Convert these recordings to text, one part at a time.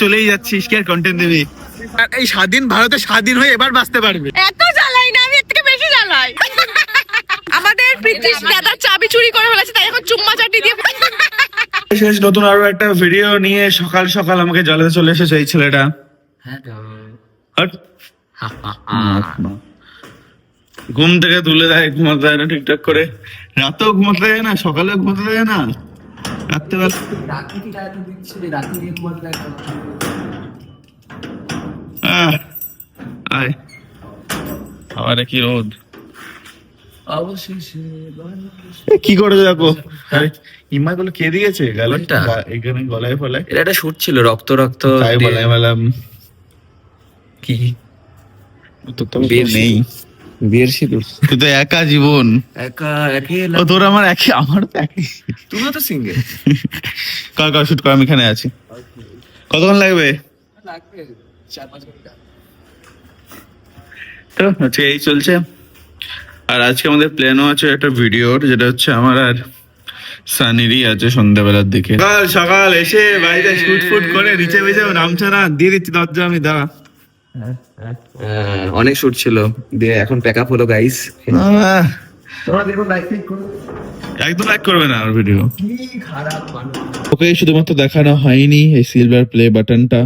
চলেই যাচ্ছিস, কি আর কন্টেন্ট দিবি? এই স্বাধীন ভারতে স্বাধীন হয়ে এবার বাঁচতে পারবে। এত জ্বালাই না, আমি এর থেকে বেশি জ্বালাই। আমাদের পৃথিবীর দাদার চাবি চুরি করে ফেলেছে, তাই এখন চুম্মা চাটি দিয়ে। শেষ নতুন আরো একটা ভিডিও নিয়ে সকাল সকাল আমাকে জ্বালাতে চলে এসেছে এই ছেলেটা। হট। ঘুম থেকে তুলে দেয়, ঘুমাতে দেয় না ঠিকঠাক করে, রাতেও ঘুমাতে দেয় না, সকালেও ঘুমাতে দেয় না, রাত্রেবেলা আয় আবার কি রোদ। কি করে দেখো ইমা গুলো কে দিয়েছে এখানে গলায় ফলায়? এটা একটা শুট ছিল, রক্ত রক্ত তাই বললাম। কি তোর তো নেই বিয়ের সিঁদুর? তুই তো একা জীবন, একা একই। তোর আমার একই, আমার তো একই। তুমিও তো সিঙ্গেল। কার শুট কর, আমি এখানে আছি। কতক্ষণ লাগবে? লাগবে 4-5 ঘন্টা। তো আজকে এই চলছে। আর আজকে আমাদের প্ল্যানও আছে একটা ভিডিওর, যেটা হচ্ছে আমার আর সানিরই আছে সন্ধ্যাবেলার দিকে। সকাল সকাল এসে বাড়িতে শুট ফুট করে নিচে বেজে নামছে না, দিয়ে দিচ্ছি দরজা আমি, দাঁড়া। অনেক শুট ছিল, দিয়ে এখন প্যাক আপ হলো গাইস। একদম লাইক করবে না আর ভিডিও। ওকে শুধুমাত্র দেখানো হয়নি এই সিলভার প্লে বাটনটা।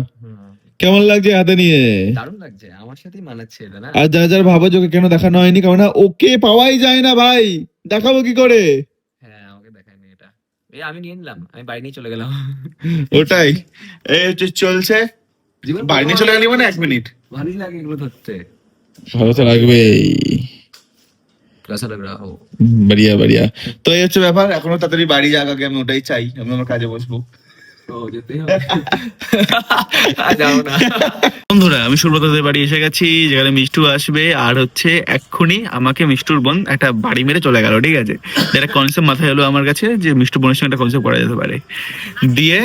কেমন লাগছে হাতে নিয়ে? দারুণ লাগছে, আমার সাথেই মানাচ্ছে এটা না। আর যারা যারা ভাবো যে ওকে কেন দেখানো হয়নি, কারণ ওকে পাওয়াই যায় না ভাই, দেখাবো কি করে? হ্যাঁ, আমাকে দেখায়নি এটা। আমি নিয়ে নিলাম, আমি বাড়ি নিয়ে চলে গেলাম। ওটাই এই হচ্ছে চলছে। বাড়ি নিয়ে চলে গেলি মানে 1 মিনিট। ভালোই লাগে এগুলো ধরতে। ভালো তো লাগবেই। বাড়িয়া বাড়িয়া। তো এই হচ্ছে ব্যাপার, এখনো তাড়াতাড়ি বাড়ি যাক আগে, আমি ওটাই চাই। আমি আমার কাজে বসবো। বন্ধুরা, আমি সুব্রতদের বাড়ি এসে গেছি, যেখানে মিষ্টু আসবে। আর হচ্ছে এক্ষুনি আমাকে মিষ্টুর বোন একটা বাড়ি মেরে চলে গেল, ঠিক আছে? যেটা কনসেপ্ট মাথায় এলো আমার কাছে, যে মিষ্টু বোনের সঙ্গে একটা কনসেপ্ট করা যেতে পারে। দিয়ে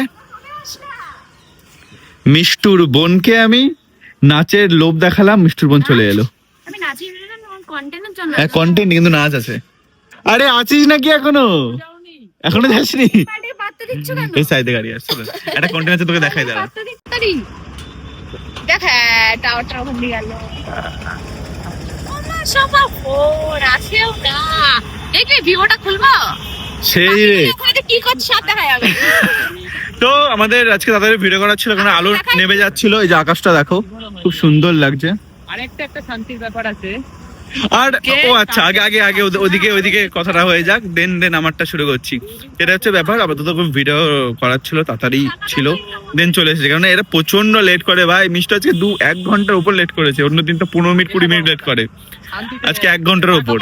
মিষ্টুর বোনকে আমি নাচের লোভ দেখালাম, মিষ্টুর বোন চলে এলো। আমি নাচি কন্টেন্টের জন্য। হ্যাঁ কন্টেন্ট, কিন্তু নাচ আছে। আরে আছিস নাকি এখনো? এখনো যাসনি? এই সাইডে গাড়ি আসছে, একটা কন্টেন্ট আছে, তোকে দেখাই দাঁড়া। দেখ টাওয়ারটা ওখান দিয়ে গেল। সবার ফোন আসেও না, দেখবি ভিডিওটা খুলবো সেই রে। কি করছিস সব দেখা যাবে। তো আমাদের আজকে তাদের ভিডিও করার ছিল, কারণ আলো নেমে যাচ্ছিল। এই যে আকাশটা দেখো, খুব সুন্দর লাগছে। আরেকটা একটা শান্তির ব্যাপার আছে। আর ও আচ্ছা, আগে আগে আগে ওদিকে কথাটা হয়ে যাক, দেন আমারটা শুরু করছি। এটা হচ্ছে ব্যাপার, আপাতত ভিডিও করার ছিল, তাড়াতাড়ি ছিল, দেন চলে এসেছে। কারণ এরা প্রচন্ড লেট করে ভাই। মিষ্টি আজকে 1 ঘন্টার উপর লেট করেছে, অন্য দিন তো 15 মিনিট 20 মিনিট লেট করে, আজকে 1 ঘন্টার উপর।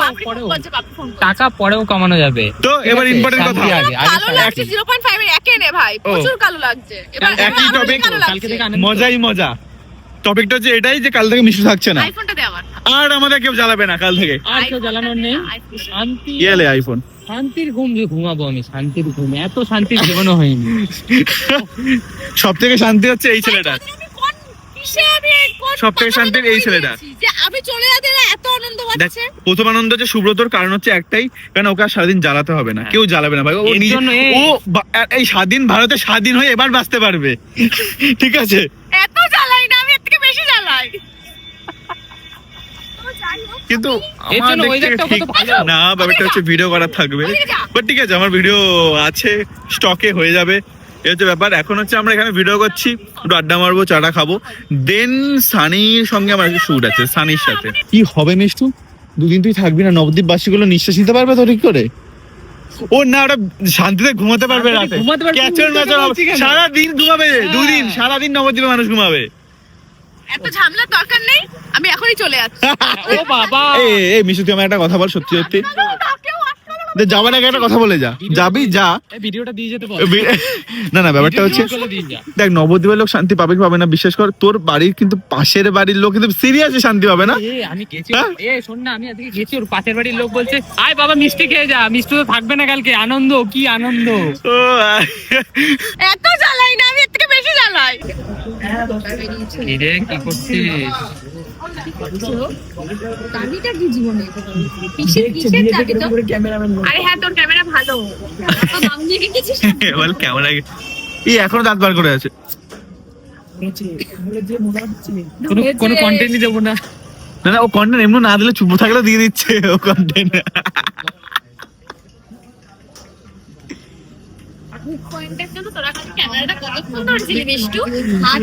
টাকা পরেও কমানো যাবে। তো এবার ইম্পর্টেন্ট কথা, কালো লাগছে 0.5 এর একে নে ভাই, প্রচুর কালো লাগছে। এবার একই টপিক, কালকে থেকে আনন্দ। মজাই মজা। টপিকটা হচ্ছে এটাই যে কাল থেকে মিষ্টি থাকছে না, আইফোনটা দে আমার। আর আমাদের কেউ জ্বালাবে না কাল থেকে। আর কেউ জ্বালানোর নেই। শান্তি এলে আইফোন, শান্তির ঘুম যে ঘুমাবো আমি, শান্তির ঘুম। এত শান্তির জীবনও হয়নি। সব থেকে শান্তি হচ্ছে এই ছেলেটা, সব থেকে শান্তির এই ছেলেটা। যে আমি চলে যেতে না এত আনন্দ পাচ্ছে। প্রথম আনন্দ হচ্ছে সুব্রতর, কারণ হচ্ছে একটাই, কারণ ওকে আর সারাদিন জ্বালাতে হবে না, কেউ জ্বালাবে না ভাই। ও নিজে, ও এই স্বাধীন ভারতে স্বাধীন হয়ে এবার বাঁচতে পারবে, ঠিক আছে? এত জ্বালাই না, আমি এর থেকে বেশি জ্বালাই। কিন্তু এর জন্য আমার ওয়েদারটা ঠিক কত ভালো। না, ব্যাপারটা হচ্ছে ভিডিও করা থাকবে, বাট ঠিক আছে, আমার ভিডিও আছে, স্টকে হয়ে যাবে। এই হচ্ছে ব্যাপার। এখন হচ্ছে আমরা এখানে ভিডিও করছি, একটু আড্ডা মারবো, চাটা খাবো, দেন সানির সঙ্গে আমার শুট আছে, সানির সাথে। কি হবে মিষ্টু, 2 দিন তুই থাকবি না? নবদ্বীপ বাসীগুলো নিঃশ্বাস নিতে পারবে তো ঠিক করে? ও না, ওটা শান্তিতে ঘুমাতে পারবে রাতে, সারাদিন ঘুমাবে। 2 দিন সারাদিন নবদ্বীপে মানুষ ঘুমাবে। এত ঝামেলার দরকার নেই, আমি এখনই চলে যাচ্ছি। ও বাবা, এই মিষ্টু, তুই আমার একটা কথা বল, সত্যি সত্যি যাবার আগে একটা কথা বলে যা। যাবি যা, ভিডিওটা দিয়ে যেতে বল। না ব্যাপারটা হচ্ছে, দেখ নবদ্বীপের লোক শান্তি পাবে কি পাবে না, বিশ্বাস কর, তোর বাড়ির কিন্তু পাশের বাড়ির লোক কিন্তু সিরিয়াসলি শান্তি পাবে না। আমি গেছি, শোন না, আমি আজকে গেছি, ওর পাশের বাড়ির লোক বলছে আয় বাবা মিষ্টি খেয়ে যা, মিষ্টি তো থাকবে না কালকে। আনন্দ, কি আনন্দ। এত জ্বালাই না, আমি এর থেকে বেশি জ্বালাই। রে কি করছিস? দাবিটা কি জীবনে? কিসের দাবি তো? আরে হ্যাঁ, তোর ক্যামেরা ভালো। তো দাম দিয়ে গেছিস? বল ক্যামেরা, এই এখনো দাঁত বার করে আছে। কোনো কন্টেন্টই দেবো না। না না, ও কন্টেন্ট এমনি না দিলে চুপ থাকলে দিয়ে দিচ্ছে ও কন্টেন্ট।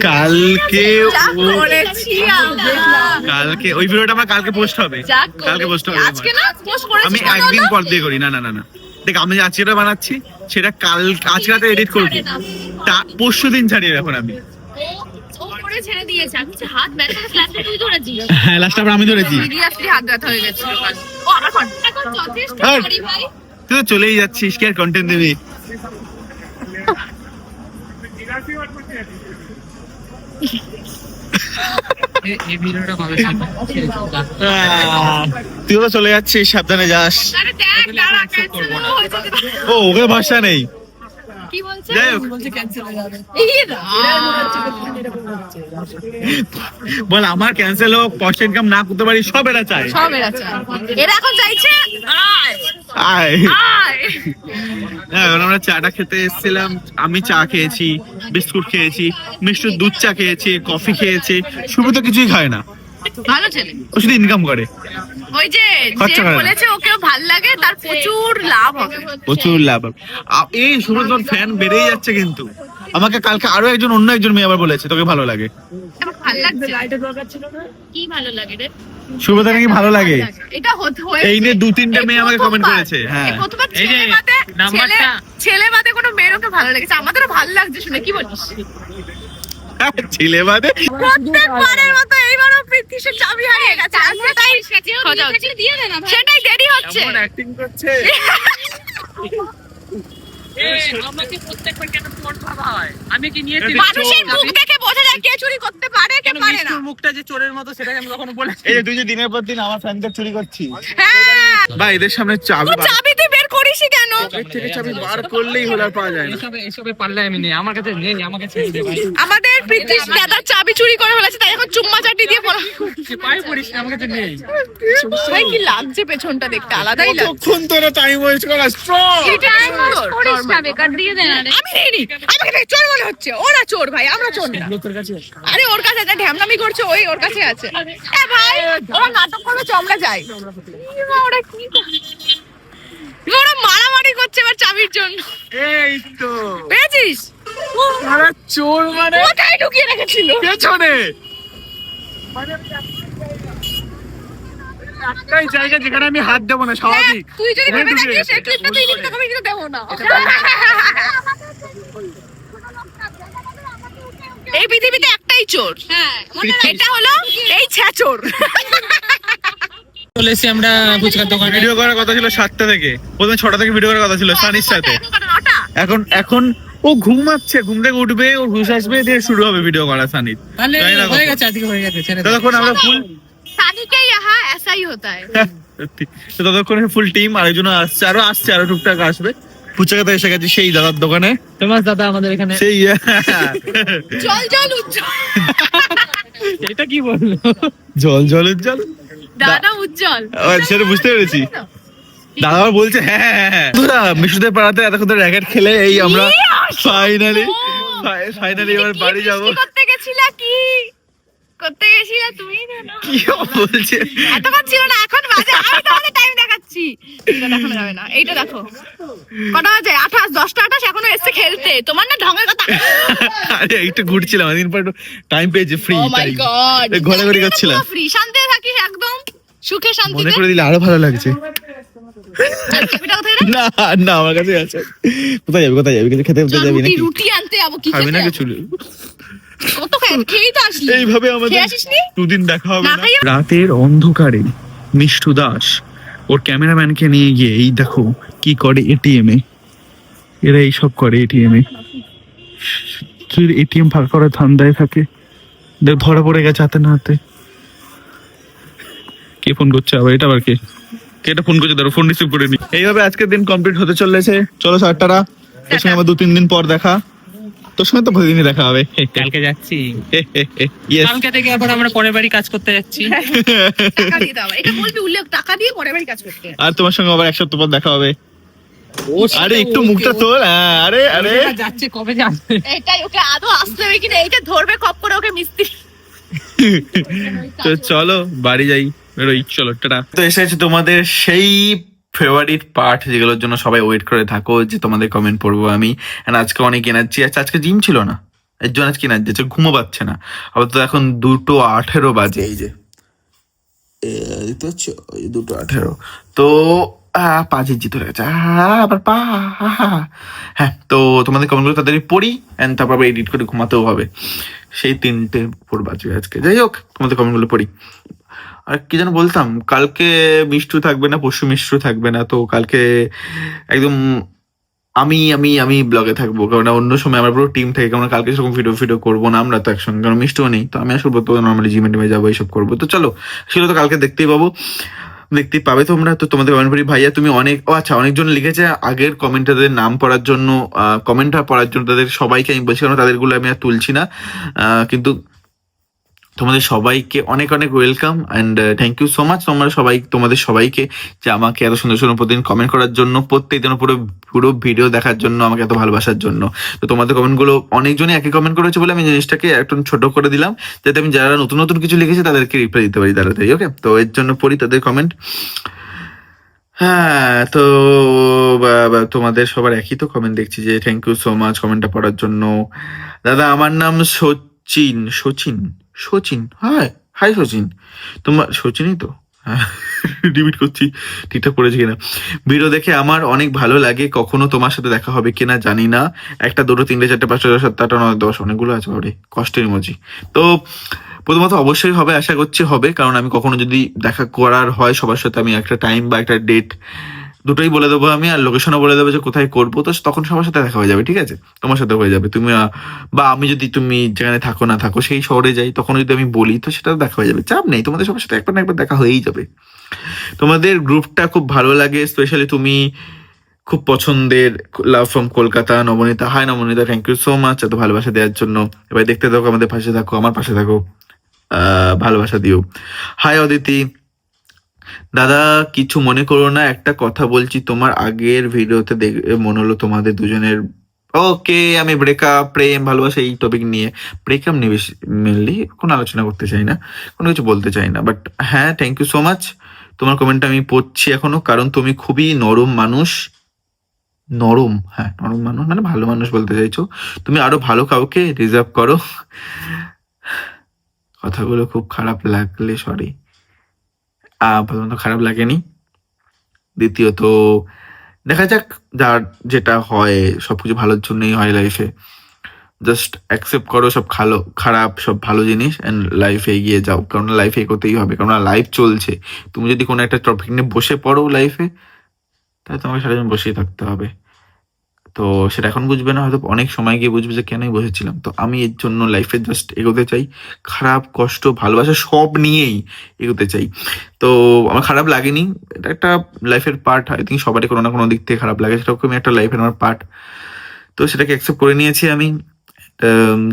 কালকে কালকে ওই ভিডিওটা আমার কালকে পোস্ট হবে, কালকে পোস্ট হবে। আজকে না পোস্ট করেছিস, আমি একদিন পর দিয়ে করি। না না না না, দেখ আমি আজকে যেটা বানাচ্ছি সেটা কাল আজকে রাতে এডিট করবো, তা পরশু দিন ছাড়িয়ে এখন আমি। ছেড়ে দিয়েছে, আমি হাত ব্যথা ক্লাসে তুই ধরেছিস। হ্যাঁ, লাস্ট আবার আমি ধরেছি। সিরিয়াসলি হাত ব্যথা হয়ে গেছে। ও আমার কন্টেন্ট এখন যথেষ্ট করি ভাই। তুই তো চলেই যাচ্ছিস, কি আর কন্টেন্ট দিবি? এই ভিডিওটা ভালো তুই তো চলে যাচ্ছিস, সাবধানে যাস। আরে দেখ দাঁড়া, ক্যান্সেল হয়েছে। ও ওকে ভাষা নেই, কি বলছে? যাই হোক বল, আমার ক্যান্সেল হোক, কস্ট ইনকাম না করতে পারি, সব এরা চায়। সব এরা চায়। এরা এখন চাইছে আয় আয়। আয়। হ্যাঁ, এখন আমরা চাটা খেতে এসেছিলাম। আমি চা খেয়েছি, বিস্কুট খেয়েছি, মিষ্টি দুধ চা খেয়েছি, কফি খেয়েছি। শুভ তো কিছুই খায় না, ভালো ছেলে। ও শুধু ইনকাম করে, ওই যে খরচা করে না। বলেছে ওকে ভাল লাগে, তার প্রচুর লাভ হবে। প্রচুর লাভ। এই শুভ তোর ফ্যান বেড়েই যাচ্ছে, কিন্তু আমাকে কালকে আরো একজন অন্য একজন মেয়ে আবার বলেছে তোকে ভালো লাগে। আমার ভালো লাগছে। কি ভালো লাগে রে? শুভদা নাকি ভালো লাগে, এটা হতে এই নিয়ে 2-3টে মেয়ে আমাকে কমেন্ট করেছে। হ্যাঁ, এই যে নাম্বারটা ছেলে বাদে কোনো মেয়ের ওকে ভালো লেগেছে, আমাদেরও ভালো লাগছে শুনে। কি বলিস? ছেলে বাদে প্রত্যেকবারের মতো এইবারও পৃথ্বীশের চাবি হারিয়ে গেছে। সেটাই খোঁজা হচ্ছে। সেটাই দেরি হচ্ছে। অ্যাক্টিং করছে। আমাকে প্রত্যেকবার কেন ফোন ভাবা হয়? আমি কি নিয়েছি? মানুষের মুখ দেখে বোঝা যায় কে চুরি করতে পারে কে পারে না। মিষ্টুর মুখটা যে চোরের মতো, সেটাকে আমি কখনো বলেছি? এই যে তুই যে দিনের পর দিন আমার ফ্যানদের চুরি করছিস, হ্যাঁ, বা এদের সামনে চাবি তুই চাবি তুই বের করিসই কেন? থেকে চাবি বার করলেই হলো, আর পাওয়া যায় না। এসবে পারলে আমি নেই, আমার কাছে নেই, আমাকে ছেড়ে দে ভাই। আমাদের পৃথ্বীশ দাদার চাবি চুরি করে ফেলেছে, তাই এখন চুম্মা চাটি দিয়ে পড়া। পায়ে পড়িস না, আমার কাছে নেই। ভাই কি লাগছে পেছনটা দেখতে, আলাদাই লাগছে। কতক্ষণ তোরা টাইম ওয়েস্ট করা স্ট্রং। এটা করিস না, বেকার দিয়ে দে না রে। আমি নেইনি, আমাকে দেখে চোর মনে হচ্ছে। ওরা চোর ভাই, আমরা চোর না। তোর কাছে আরে ওর কাছে একটা ঢ্যামনামি করছে, ওই ওর কাছে আছে। এ ভাই, ওরা নাটক করবে, আমরা যাই। ওরা কি ওরা মারামারি করছে এবার চাবির জন্য। এই তো পেয়েছিস? তারা চোর মানে কোথায় ঢুকিয়ে রেখেছিল? পেছনে একটাই জায়গা যেখানে আমি হাত দেবো না, স্বাভাবিক। তুই যদি ভেবে ঢুকিয়ে থাকিস গেছে। এই ক্লিপটা তুই লিখতে কবি কিন্তু দেবো না। এই পৃথিবীতে একটাই চোর, এটা হলো এই ছ্যাচোর। চলে এসেছি আমরা ফুচকার দোকানে। ভিডিও করার কথা ছিল 7টা থেকে, প্রথমে 6টা থেকে ভিডিও করার কথা ছিল সানির সাথে। এখন এখন ও ঘুমাচ্ছে, ঘুম থেকে উঠবে, ও হুশ আসবে, দিয়ে শুরু হবে ভিডিও করা সানির। তাহলে জানি না হয়ে কখন। গেছে, আজকে হয়ে গেছে, ছেড়ে দে। ততক্ষণ আমরা ফুল सानी के यहाँ ऐसा ही होता है। তো ততক্ষণ ফুল টিম আরেকজন আসছে, আরো টুকটাক আসবে। ফুচকাতে এসে গেছি সেই দাদার দোকানে, ফেমাস দাদা আমাদের এখানে। সেই জল জল উজ্জ্বল, এটা কি বললো? জল জল উজ্জ্বল দাদা উজ্জ্বল। সেটা বুঝতে পেরেছি। দাদা আবার বলছে হ্যাঁ মিশুদের পাড়াতে এতক্ষণ র্যাকেট খেলে এই আমরা ফাইনালি এবার বাড়ি যাবো। করতে গেছিলা কি করতে গেছিলা তুমি? কি বলছে? এতক্ষণ ছিল না, এখন বাজে, আমি তোমাদের টাইম দেখাচ্ছি। এটা দেখানো যাবে না, এইটা দেখো কটা বাজে, 28, 10টা 28, এখনো এসছে খেলতে। তোমার না ঢঙের কথা। আরে একটু ঘুরছিলাম, দিন পর টাইম পেয়েছি, ফ্রি ও মাই গড, ঘোরাঘুরি করছিলাম। ফ্রি, শান্তিতে থাকিস একদম, সুখে মনে শান্তিতে। করে দিলে আরো ভালো লাগছে। চাবিটা কোথায় রে? না না, আমার কাছে আছে। কোথায় যাবি কিছু খেতে চল, যাবি নাকি? রুটি আনতে যাবো। কি খাবি না খেতে কিছু? কত খেয়েই তো আসলি। এইভাবে আমাদের খেয়ে আসিসনি? দুদিন দেখা হবে না না। খাইয়ে- রাতের অন্ধকারে মিষ্টু দাস ওর ক্যামেরাম্যানকে নিয়ে গিয়ে এই দেখো কি করে এটিএম এ। এরা এইসব করে এটিএম এ, এটিএম ফাঁকা করার ধান্দায় থাকে। দেখ ধরা পড়ে গেছে হাতে না হাতে। কে ফোন করছে আবার? এটা আবার কে? এটা ফোন করছে, ধরো ফোন রিসিভ করে নি। এইভাবে আজকের দিন কমপ্লিট হতে চলেছে। চলো সারটারা, তোর সঙ্গে আমার 2-3 দিন পর দেখা। তোর সঙ্গে তো প্রতিদিনই দেখা হবে। কালকে যাচ্ছি, Yes. কালকে থেকে আবার আমরা পরের বাড়ি কাজ করতে যাচ্ছি। টাকা দিয়ে দাও, এটা বলবি উল্লেখ, টাকা দিয়ে পরে বাড়ি কাজ করতে। আর তোমার সঙ্গে আবার 1 সপ্তাহ পর দেখা হবে। আরে একটু মুখটা তোল। আরে আরে যাচ্ছে, কবে যাবে? এটাই ওকে আদৌ আসতে হবে কিনা, এইটা ধরবে খপ করে মিস্ত্রি। তো চলো বাড়ি যাই, বেরোই, চলো টাটা। তো এসেছে তোমাদের সেই ফেভারিট পার্ট যেগুলোর জন্য সবাই ওয়েট করে থাকো, যে তোমাদের কমেন্ট পড়বো আমি। And আজকে অনেক এনার্জি আছে, আজকে জিম ছিল না, এর জন্য আজকে এনার্জি আছে, ঘুমো পাচ্ছে না। আপাতত এখন 2:18 বাজে, এই যে দেখতে পাচ্ছ, 2:18। তো পাঁচের জিত হয়ে গেছে, আবার হ্যাঁ। তো তোমাদের কমেন্টগুলো তাড়াতাড়ি পড়ি, অ্যান্ড তারপর আবার এডিট করে ঘুমাতেও হবে, সেই 3:04 বাজবে আজকে। যাই হোক, তোমাদের কমেন্টগুলো পড়ি। আর কি যেন বলতাম, কালকে মিষ্টু থাকবে না, পরশু মিষ্টু থাকবে না, তো কালকে একদম আমি আমি আমি ব্লগে থাকবো, কারণ অন্য সময় আমার পুরো টিম থাকে, কারণ কালকে সেরকম ভিডিও করবো না আমরা তো একসঙ্গে, কারণ মিষ্টিও নেই, তো আমি আসবো তো নর্মালি জিমে টিমে যাবো, এইসব করবো। তো চলো, সেগুলো তো কালকে দেখতেই পাবো, দেখতেই পাবে তোমরা। তো তোমাদের কমেন্ট করি, ভাইয়া তুমি অনেক, ও আচ্ছা, অনেকজন লিখেছে আগের কমেন্টারদের নাম পড়ার জন্য, কমেন্টটা পড়ার জন্য, তাদের সবাইকে আমি বলছি, কারণ তাদেরগুলো আমি আর তুলছি না, কিন্তু তোমাদের সবাইকে অনেক অনেক welcome and thank you so much, তোমরা সবাই, তোমাদের সবাইকে যে আমাকে এত সুন্দর সুন্দর প্রতিদিন কমেন্ট করার জন্য, প্রত্যেকদিন পুরো পুরো ভিডিও দেখার জন্য, আমাকে এত ভালোবাসার জন্য। তো তোমাদের কমেন্টগুলো অনেকজনই একই কমেন্ট করেছে বলে আমি জিনিসটাকে একটু ছোট করে দিলাম, যাতে আমি যারা নতুন নতুন কিছু লিখেছে তাদেরকে রিপ্লাই দিতে পারি তাড়াতাড়ি। ওকে, তো এর জন্য পড়ি তাদের কমেন্ট। হ্যাঁ, তো তোমাদের সবার একই তো কমেন্ট দেখছি, যে থ্যাংক ইউ সো মাচ কমেন্টটা পড়ার জন্য। দাদা আমার নাম সচিন, সচিন সচিন, হাই হাই সচিন, তোমার সচিনই তো, রিপিট করছি ঠিকঠাক পড়েছি কিনা। ভিডিও দেখে আমার অনেক ভালো লাগে, কখনো তোমার সাথে দেখা হবে কিনা জানি না, 1, 2, 3, 4, 5, 6, 7, 8, 9, 10 অনেকগুলো আছে বাড়ি, কষ্টের ইমোজি। তো প্রথমত অবশ্যই হবে, আশা করছি হবে, কারণ আমি কখনো যদি দেখা করার হয় সবার সাথে, আমি একটা টাইম বা একটা ডেট দুটোই বলে দেবো আমি, আর লোকেশনও বলে দেবো যে কোথায় করবো, তো তখন সবার সাথে দেখা হয়ে যাবে, ঠিক আছে? তোমার সাথে হয়ে যাবে, তুমি বা আমি যদি তুমি যেখানে থাকো না থাকো সেই শহরে যাই, তখন যদি আমি বলি, তো সেটাও দেখা হয়ে যাবে, চাপ নেই, তোমাদের সবার সাথে একবার না একবার দেখা হয়েই যাবে। তোমাদের গ্রুপটা খুব ভালো লাগে, স্পেশালি তুমি খুব পছন্দের, love from Kolkata, Nabanita. Hi Nabanita, thank you so much এত ভালোবাসা দেওয়ার জন্য। এবার দেখতে থাকো, আমাদের পাশে থাকো, আমার পাশে থাকো, ভালোবাসা দিও। হাই অদিতি, দাদা কিছু মনে করো না, একটা কথা বলছি, তোমার আগের ভিডিওতে মনে হলো তোমাদের দুজনের, ওকে, আমি ব্রেকআপ, প্রেম, ভালোবাসা এই টপিক নিয়ে, ব্রেকআপ নিয়ে বেশি মেনলি কোনো আলোচনা করতে চাই না, কোনো কিছু বলতে চাই না, বাট হ্যাঁ থ্যাংক ইউ সো মাচ, তোমার কমেন্টটা আমি পড়ছি এখনো, কারণ তুমি খুবই নরম মানুষ। নরম, হ্যাঁ নরম মানুষ মানে ভালো মানুষ বলতে চাইছো, তুমি আরো ভালো কাউকে রিজার্ভ করো। কথাগুলো খুব খারাপ লাগলে সরি, প্রথমত খারাপ লাগেনি, দ্বিতীয়ত দেখা যাক, যার যেটা হয় সবকিছু ভালোর জন্যই হয় লাইফে, জাস্ট অ্যাকসেপ্ট করো সব খারাপ সব ভালো জিনিস, অ্যান্ড লাইফে এগিয়ে যাও, কারণ লাইফে এগোতেই হবে, কারণ লাইফ চলছে। তুমি যদি কোনো একটা টপিক নিয়ে বসে পড়ো লাইফে, তাহলে তোমাকে সারাদিন বসেই থাকতে হবে, তো সেটা এখন বুঝবে না, হয়তো অনেক সময় গিয়ে বুঝবে যে কেনই বসেছিলাম। তো আমি এর জন্য লাইফে জাস্ট এগোতে চাই, খারাপ কষ্ট ভালোবাসা সব নিয়েই এগোতে চাই। তো আমার খারাপ লাগেনি, এটা একটা লাইফের পার্ট, আই থিঙ্ক সবারই কোনো না কোনো দিক থেকে খারাপ লাগে, সেরকমই একটা লাইফের আমার পার্ট, তো সেটাকে অ্যাকসেপ্ট করে নিয়েছি আমি,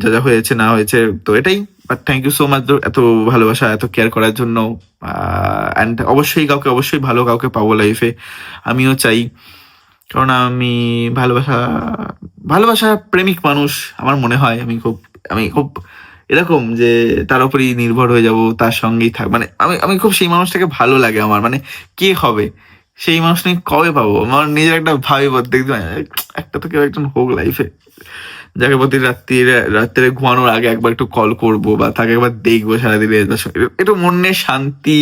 যা যা হয়েছে না হয়েছে, তো এটাই। But thank you so much এত ভালোবাসা এত কেয়ার করার জন্য, অ্যান্ড অবশ্যই ভালো কাউকে পাবো লাইফে, আমিও চাই, কারণ আমি ভালোবাসা প্রেমিক মানুষ, আমার মনে হয় আমি খুব এরকম যে তার উপরই নির্ভর হয়ে যাব, তার সঙ্গেই থাক, মানে আমি খুব সেই মানুষটাকে ভালো লাগে আমার, মানে কে হবে সেই মানুষ নিয়ে কবে পাবো, আমার নিজের একটা ভাবি দেখতে একটা তো কেউ একজন হোক লাইফে, যাকে প্রতি রাত্রে ঘুমানোর আগে একবার একটু কল করবো, বা তাকে একবার দেখবো সারাদিনে, একটু মনের শান্তি,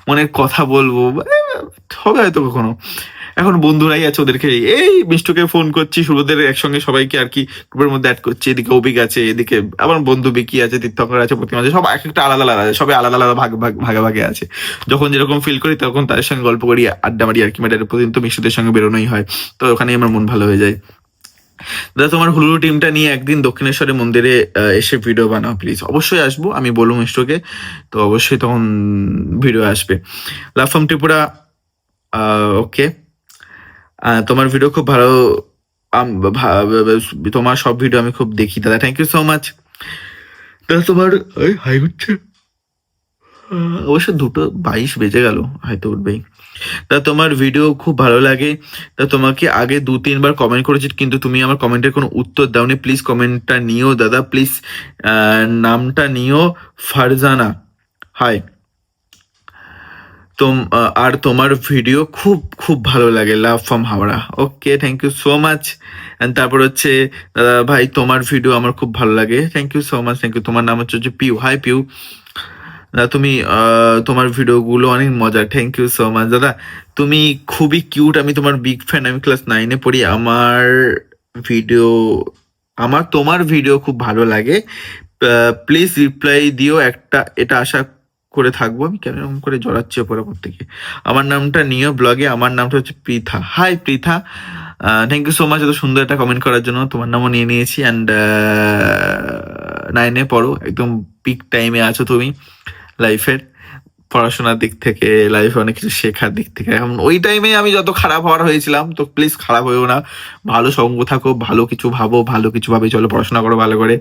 মনের কথা বলবো, হবে হয়তো কখনো। এখন বন্ধুরাই আছে, ওদেরকে এই মিষ্টুকে ফোন করছি, শুরুদের একসঙ্গে সবাইকে আর কি গ্রুপের মধ্যে অ্যাড করছি, এদিকে অভিক আছে, এদিকে আমার বন্ধু বিকি আছে, তীর্থঙ্কর আছে, প্রতিমা আছে, সব এক একটা আলাদা আলাদা আছে, সবাই আলাদা আলাদা ভাগে আছে। যখন যেরকম ফিল করি তখন তাদের সঙ্গে গল্প করি, আড্ডা মারি আর কি, মানে প্রতিদিন তো মিষ্টুদের সঙ্গে বেরোনোই হয়, তো ওখানেই আমার মন ভালো হয়ে যায়। দাদা তোমার হুলুলু টিমটা নিয়ে একদিন দক্ষিণেশ্বরের মন্দিরে এসে ভিডিও বানাও প্লিজ। অবশ্যই আসবো, আমি বলবো মিষ্টুকে, তো অবশ্যই তখন ভিডিও আসবে। লাভ ফ্রম ত্রিপুরা, ওকে, তোমার ভিডিও খুব ভালো, তোমার সব ভিডিও আমি খুব দেখি দাদা, থ্যাংক ইউ সো মাচ। দাদা তোমার হাই হচ্ছে, অবশ্য 2:22 বেজে গেল, হয়তো উঠবেই। তা তোমার ভিডিও খুব ভালো লাগে। তা তোমাকে আগে 2-3 বার কমেন্ট করেছি, কিন্তু তুমি আমার কমেন্টের কোনো উত্তর দাওনি। প্লিজ কমেন্টটা নিও দাদা, প্লিজ। নামটা নিও ফারজানা। হাই। আর তোমার ভিডিও খুব খুব ভালো লাগে, love from Howrah. Okay, thank you so much. And তারপর হচ্ছে দাদা ভাই তোমার ভিডিও আমার খুব ভালো লাগে, thank you so much, thank you. তোমার নাম হচ্ছে পিউ। হাই পিউ। দাদা তুমি তোমার ভিডিওগুলো অনেক মজার, থ্যাংক ইউ সো মাচ দাদা। তুমি খুবই কিউট, আমি তোমার বিগ ফ্যান, আমি ক্লাস 9-এ পড়ি। ভিডিও তোমার ভিডিও খুব ভালো লাগে। প্লিজ রিপ্লাই দিও একটা, এটা আশা করে থাকবো। আমি কেন এরকম করে জড়াচ্ছি ওপরে প্রত্যেকে। আমার নামটা নিও ব্লগে, আমার নামটা হচ্ছে Pritha. Hi Pritha, thank you so much এত সুন্দর একটা কমেন্ট করার জন্য। তোমার নামও নিয়ে নিয়েছি। অ্যান্ড 9-এ পড়ো, একদম পিক টাইমে আছো তুমি লাইফের, পড়াশোনার দিক থেকে, লাইফে অনেক কিছু শেখার দিক থেকে। এখন ওই টাইমে আমি যত খারাপ হওয়ার হয়েছিলাম, তো প্লিজ খারাপ হয়েও না, ভালো সঙ্গ থাকো, ভালো কিছু ভাবো, ভালো কিছু ভাবে চলো, পড়াশোনা করো ভালো করে।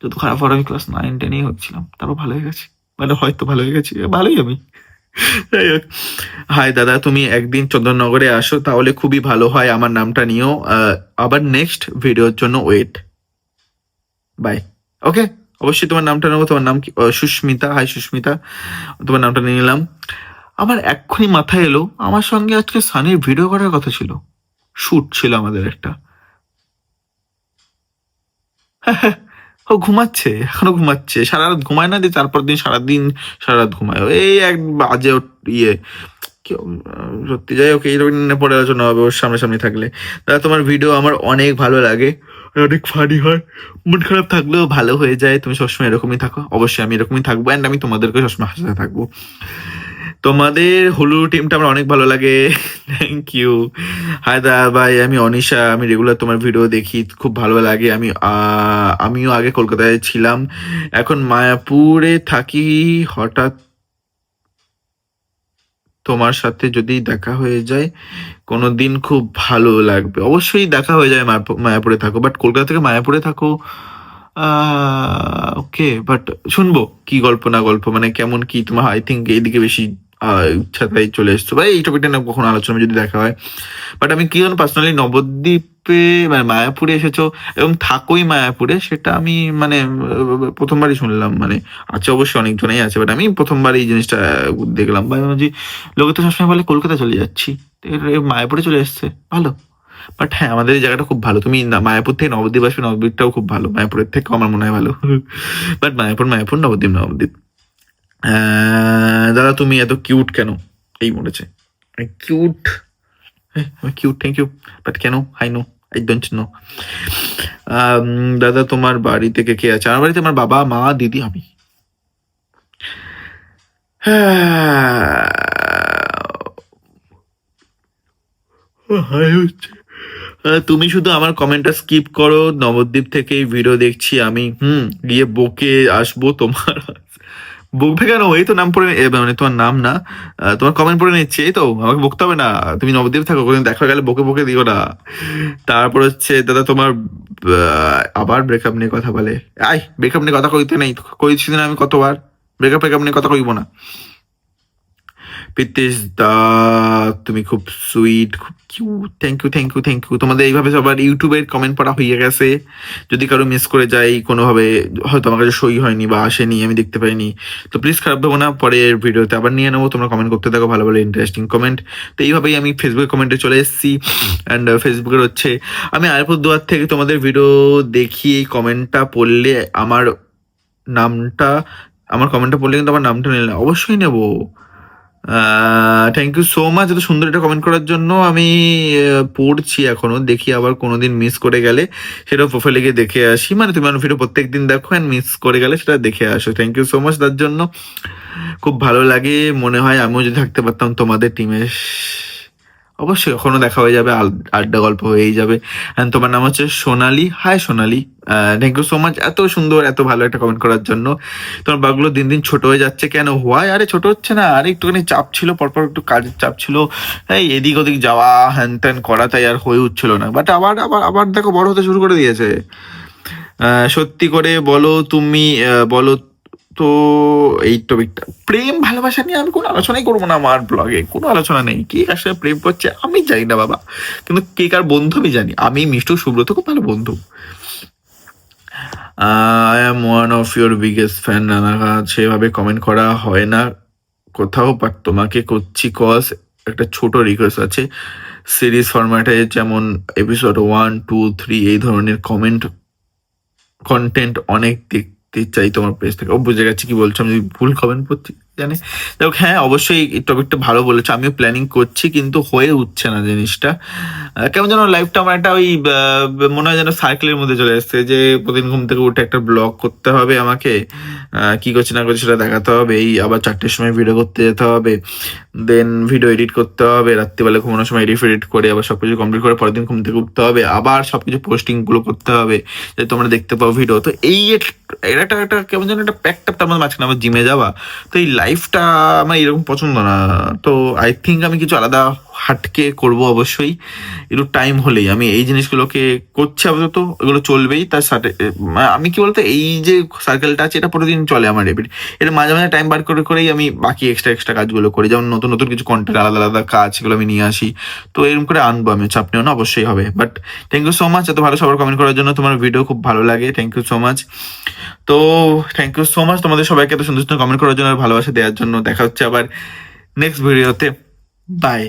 যত খারাপ হওয়ার আমি ক্লাস 9-10-এই হচ্ছিলাম, তারপর ভালো হয়ে গেছি, মানে হয়তো ভালো হয়ে গেছি, ভালোই আমি। যাই হোক, হাই দাদা, তুমি একদিন চন্দননগরে আসো, তাহলে খুবই ভালো হয়। আমার নামটা নিও। আবার নেক্সট ভিডিওর জন্য ওয়েট। বাই। ওকে, অবশ্যই তোমার নামটা নেবো। তোমার নাম কি? সুস্মিতা। হাই সুস্মিতা, তোমার নামটা নিয়ে নিলাম। আমার এক্ষুনি মাথায় এলো, আমার সঙ্গে আজকে সানির ভিডিও করার কথা ছিল, শুট ছিল আমাদের একটা। ও ঘুমাচ্ছে, এখনো ঘুমাচ্ছে, সারা রাত ঘুমায় না, দিয়ে তারপর দিন সারা রাত ঘুমায়। এই এক বাজে ইয়ে সত্যি। যাই হোক, এইরকম পরে আলোচনা হবে ওর সামনাসামনি থাকলে। দাদা তোমার ভিডিও আমার অনেক ভালো লাগে, অনেক ফানি হয়, মন খারাপ থাকলেও ভালো হয়ে যায়। তুমি সবসময় এরকমই থাকো। অবশ্যই আমি এরকমই থাকবো, অ্যান্ড আমি তোমাদেরকে সবসময় হাসাতে থাকবো। তোমাদের হলু টিমটা আমার অনেক ভালো লাগে, থ্যাংক ইউ। হাই দা ভাই, আমি অনিশা, আমি রেগুলার তোমার ভিডিও দেখি, খুব ভালো লাগে। আমিও আগে কলকাতায় ছিলাম, এখন মায়াপুরে থাকি। হঠাৎ তোমার সাথে যদি দেখা হয়ে যায় কোনো দিন, খুব ভালো লাগবে। অবশ্যই দেখা হয়ে যায়, মায়াপুরে থাকো, বাট কলকাতা থেকে মায়াপুরে থাকো। ওকে, বাট শুনবো কি গল্প না গল্প, মানে কেমন কি তোমার, আই থিঙ্ক এইদিকে বেশি ইচ্ছা, তাই চলে এসছো। বা এই টপিকটা না কখনো আলোচনা যদি দেখা হয়। বাট আমি কি জানো, পার্সোনালি নবদ্বীপে মানে মায়াপুরে এসেছো এবং থাকোই মায়াপুরে, সেটা আমি মানে প্রথমবারই শুনলাম। মানে আছে অবশ্যই অনেকজনেই আছে, বাট আমি প্রথমবার এই জিনিসটা দেখলাম। বা ভাবছি, লোকে তো সবসময় বলে কলকাতা চলে যাচ্ছি, মায়াপুরে চলে এসছে, ভালো। বাট হ্যাঁ, আমাদের এই জায়গাটা খুব ভালো। তুমি মায়াপুর থেকে নবদ্বীপ আসবে, নবদ্বীপটাও খুব ভালো, মায়াপুরের থেকে আমার মনে হয় ভালো। বাট মায়াপুর, নবদ্বীপ। দাদা তুমি এত কিউট কেন? এই মরেছে cute, cute, thank you. But কেন? I know, I don't know. দাদা তোমার বাড়িতে কে কে আছে? আমার বাড়িতে আমার বাবা, মা, দিদি, আমি। হচ্ছে তুমি শুধু আমার কমেন্টটা স্কিপ করো। নবদ্বীপ থেকে ভিডিও দেখছি আমি, গিয়ে বকে আসবো তোমার। বকবে কেন? এই তো নাম পড়ে, মানে তোমার নাম না, তোমার কমেন্ট পড়ে নিচ্ছে, এই তো, আমাকে বকতে হবে না। তুমি নবদ্বীপ থাকো, কোনদিন দেখা গেলে বকে দিও না। তারপর হচ্ছে দাদা তোমার আবার ব্রেকআপ নিয়ে কথা বলে। ব্রেকআপ নিয়ে কথা কইতে নেই, কইছি না আমি কতবার, ব্রেকআপ নিয়ে কথা কইব না। প্রীতিশ দা তুমি খুব সুইট, খুব কিউট, থ্যাংক ইউ। তোমাদের এইভাবে সবার ইউটিউবের কমেন্ট পড়া হয়ে গেছে। যদি কারো মিস করে যাই কোনোভাবে, হয়তো আমার কাছে সই হয়নি বা আসেনি, আমি দেখতে পাইনি, তো প্লিজ খারাপ দেবো না, পরের ভিডিওতে আবার নিয়ে নেবো। তোমরা কমেন্ট করতে থাকো, ভালো ভালো ইন্টারেস্টিং কমেন্ট। তো এইভাবেই আমি ফেসবুকে কমেন্টে চলে এসেছি। অ্যান্ড ফেসবুকের হচ্ছে আমি আলিপুরদুয়ার থেকে তোমাদের ভিডিও দেখি, এই কমেন্টটা পড়লে আমার কমেন্টটা পড়লে কিন্তু আমার নামটা নিলে অবশ্যই নেবো। থ্যাংক ইউ সো মাচ এত সুন্দর একটা কমেন্ট করার জন্য। আমি পড়ছি এখনো, দেখি আবার কোনোদিন মিস করে গেলে সেটা প্রোফাইলে গিয়ে দেখে আসি। মানে তুমি আমার ভিডিও প্রত্যেকদিন দেখো, অ্যান্ড মিস করে গেলে সেটা দেখে আসো। থ্যাংক ইউ সো মাচ তার জন্য, খুব ভালো লাগে। মনে হয় আমিও যদি থাকতে পারতাম তোমাদের টিমে। অবশ্যই কখনো দেখা হয়ে যাবে, আড্ডা গল্প হয়েই যাবে। অ্যান্ড তোমার নাম হচ্ছে Sonali. Hi Sonali, thank you so much এত সুন্দর, এত ভালো একটা কমেন্ট করার জন্য। তোমার বাগুলো দিন দিন ছোট হয়ে যাচ্ছে কেন? হোয়াই? আরে ছোট হচ্ছে না, আরে একটুখানি চাপ ছিল, পরপর একটু কাজের চাপ ছিল, এই এদিক ওদিক যাওয়া, হ্যান ত্যান করা, তাই আর হয়ে উঠছিল না। বাট আবার দেখো বড় হতে শুরু করে দিয়েছে। সত্যি করে বলো, তুমি বলো তো এই টপিকটা প্রেম ভালোবাসা নিয়ে আমি কোনো আলোচনাই করবো না, আমার ব্লগে কোনো আলোচনা নেই। কে কার সাথে প্রেম করছে আমি জানি না বাবা, কিন্তু কে কার বন্ধু আমি জানি। আমি মিষ্টু সুব্রত খুব ভালো বন্ধু। I am one of your biggest fan. Ranaghat সেভাবে কমেন্ট করা হয় না কোথাও, বাট তোমাকে করছি কজ একটা ছোট রিকোয়েস্ট আছে। সিরিজ ফরম্যাটে যেমন এপিসোড 1, 2, 3 এই ধরনের কন্টেন্ট অনেক দেখতে চাই তোমার পেজ থেকে। ও বুঝে গেছি কি বলছো, আমি যদি ভুল কমেন্ট করছি জানি। দেখো হ্যাঁ অবশ্যই এই টপিকটা ভালো বলেছো, আমিও প্ল্যানিং করছি কিন্তু হয়ে উঠছে না জিনিসটা। কেমন যেন লাইফটা আমার একটা ওই মনে হয় যেন সার্কেলের মধ্যে চলে আসছে, যে প্রতিদিন ঘুম থেকে উঠে একটা ব্লগ করতে হবে আমাকে, কি করছি না করছি সেটা দেখাতে হবে, এই আবার 4টের সময় ভিডিও করতে যেতে হবে, দেন ভিডিও এডিট করতে হবে, রাত্রিবেলা ঘুমানোর সময় এডিট করে আবার সবকিছু কমপ্লিট করে পরের দিন ঘুম থেকে উঠতে হবে, আবার সবকিছু পোস্টিং গুলো করতে হবে যাতে তোমরা দেখতে পাও ভিডিও। তো এই এটা একটা কেমন যেন একটা প্যাকটা তার মধ্যে মাঝখানে আবার জিমে যাওয়া, তো এই লাইফটা আমার এরকম পছন্দ না। তো আই থিঙ্ক আমি কিছু আলাদা হাটকে করব অবশ্যই, একটু টাইম হলেই। আমি এই জিনিসগুলোকে করছি আপাতত, এগুলো চলবেই। তার সাথে আমি কি বলতো এই যে সার্কেলটা আছে এটা প্রতিদিন চলে আমার এটা মাঝে মাঝে টাইম বার করেই আমি বাকি এক্সট্রা কাজগুলো করি, যেমন নতুন নতুন কিছু কন্টেন্ট আলাদা কাজ সেগুলো আমি নিয়ে আসি। তো এরকম করে আনবো আমি, চাপ নিও না, অবশ্যই হবে। But thank you so much এত ভালো সবার কমেন্ট করার জন্য, তোমার ভিডিও খুব ভালো লাগে, থ্যাংক ইউ সো মাচ। তো থ্যাংক ইউ সো মাচ তোমাদের সবাইকে এত সুন্দর সুন্দর কমেন্ট করার জন্য আর ভালোবাসা দেওয়ার জন্য। দেখা হচ্ছে আবার নেক্সট ভিডিওতে, বাই।